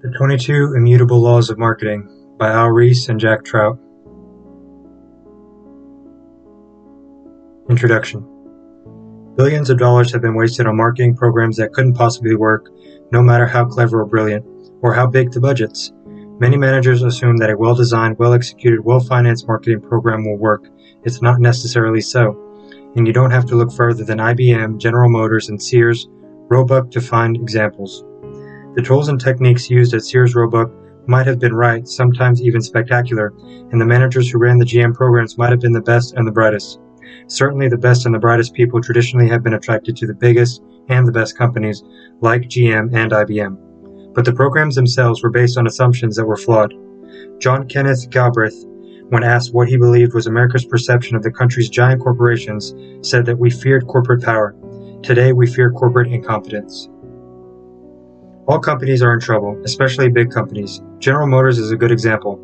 The 22 Immutable Laws of Marketing by Reis and Trout. Introduction. Billions of dollars have been wasted on marketing programs that couldn't possibly work, no matter how clever or brilliant, or how big the budgets. Many managers assume that a well-designed, well-executed, well-financed marketing program will work. It's not necessarily so, and you don't have to look further than IBM, General Motors, and Sears Roebuck to find examples. The tools and techniques used at Sears Roebuck might have been right, sometimes even spectacular, and the managers who ran the GM programs might have been the best and the brightest. Certainly the best and the brightest people traditionally have been attracted to the biggest and the best companies, like GM and IBM. But the programs themselves were based on assumptions that were flawed. John Kenneth Galbraith, when asked what he believed was America's perception of the country's giant corporations, said that we feared corporate power. Today we fear corporate incompetence. All companies are in trouble, especially big companies. General Motors is a good example.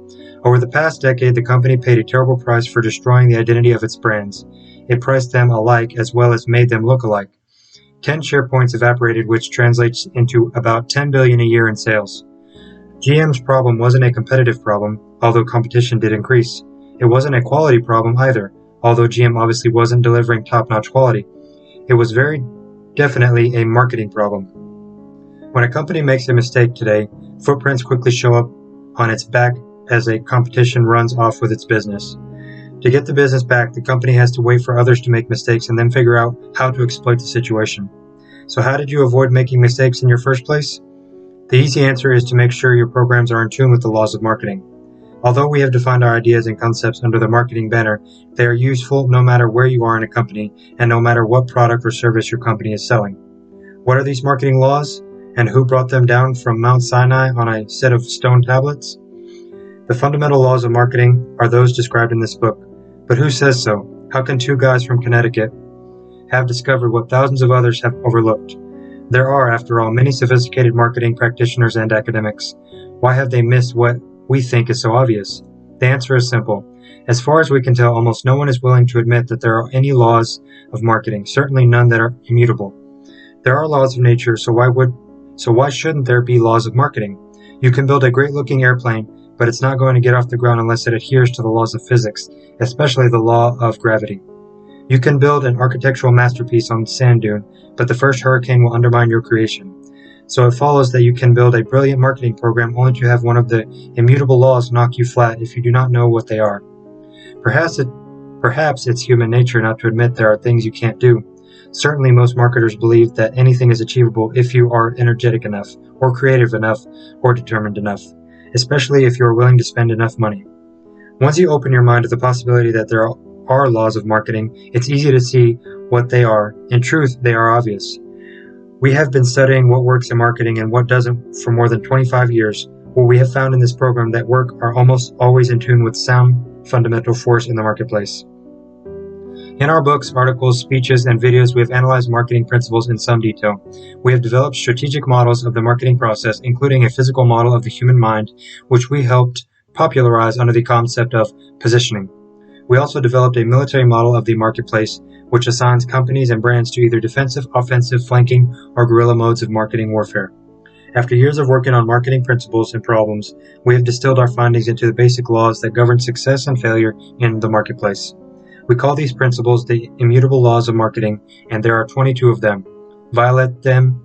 Over the past decade, the company paid a terrible price for destroying the identity of its brands. It priced them alike as well as made them look alike. 10 share points evaporated, which translates into about $10 billion a year in sales. GM's problem wasn't a competitive problem, although competition did increase. It wasn't a quality problem either, although GM obviously wasn't delivering top-notch quality. It was very definitely a marketing problem. When a company makes a mistake today, footprints quickly show up on its back as a competition runs off with its business. To get the business back, the company has to wait for others to make mistakes and then figure out how to exploit the situation. So how did you avoid making mistakes in your first place? The easy answer is to make sure your programs are in tune with the laws of marketing. Although we have defined our ideas and concepts under the marketing banner, they are useful no matter where you are in a company and no matter what product or service your company is selling. What are these marketing laws? And who brought them down from Mount Sinai on a set of stone tablets? The fundamental laws of marketing are those described in this book. But who says so? How can two guys from Connecticut have discovered what thousands of others have overlooked? There are, after all, many sophisticated marketing practitioners and academics. Why have they missed what we think is so obvious? The answer is simple. As far as we can tell, almost no one is willing to admit that there are any laws of marketing, certainly none that are immutable. There are laws of nature, so why shouldn't there be laws of marketing? You can build a great-looking airplane, but it's not going to get off the ground unless it adheres to the laws of physics, especially the law of gravity. You can build an architectural masterpiece on the sand dune, but the first hurricane will undermine your creation. So it follows that you can build a brilliant marketing program only to have one of the immutable laws knock you flat if you do not know what they are. Perhaps it's human nature not to admit there are things you can't do. Certainly most marketers believe that anything is achievable if you are energetic enough, or creative enough, or determined enough, especially if you are willing to spend enough money. Once you open your mind to the possibility that there are laws of marketing, it's easy to see what they are. In truth, they are obvious. We have been studying what works in marketing and what doesn't for more than 25 years. What we have found in this program that work are almost always in tune with sound, fundamental force in the marketplace. In our books, articles, speeches, and videos, we have analyzed marketing principles in some detail. We have developed strategic models of the marketing process, including a physical model of the human mind, which we helped popularize under the concept of positioning. We also developed a military model of the marketplace, which assigns companies and brands to either defensive, offensive, flanking, or guerrilla modes of marketing warfare. After years of working on marketing principles and problems, we have distilled our findings into the basic laws that govern success and failure in the marketplace. We call these principles the immutable laws of marketing, and there are 22 of them. Violate them,